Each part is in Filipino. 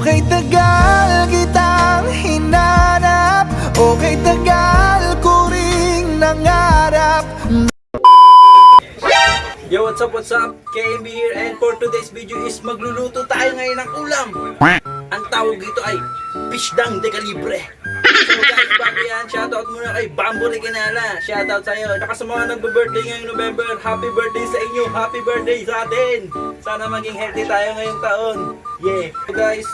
Okay, tagal kitang hinanap. Okay, tagal ko ring nangarap. Yo, what's up? KMB here, and for today's video is magluluto tayo ngayon ng ulam. Ang tawag dito ay pisdang de calibre. So guys, bago yan, shoutout muna kay Bambo Recanala. Shoutout sa'yo. Naka sa mga nagbe-birthday ngayong November, happy birthday sa inyo, happy birthday sa atin. Sana maging healthy tayo ngayong taon. Yeah. So guys,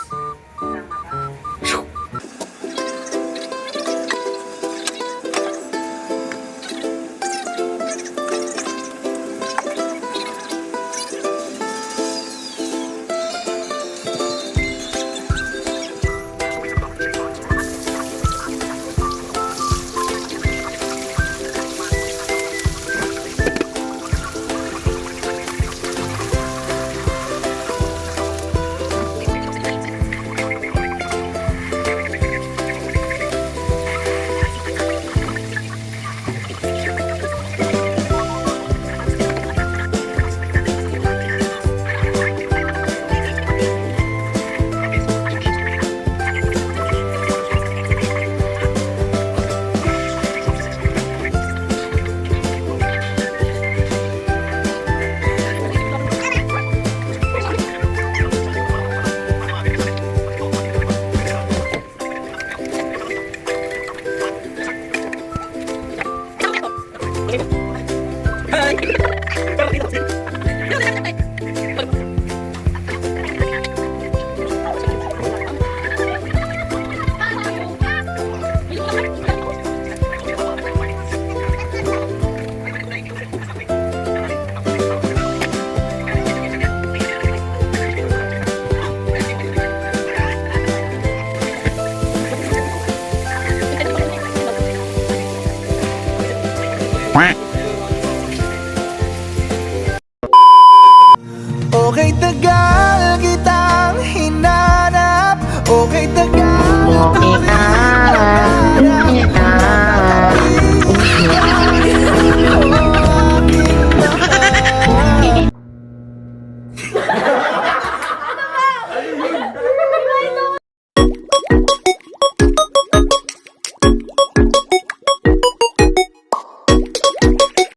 Okay,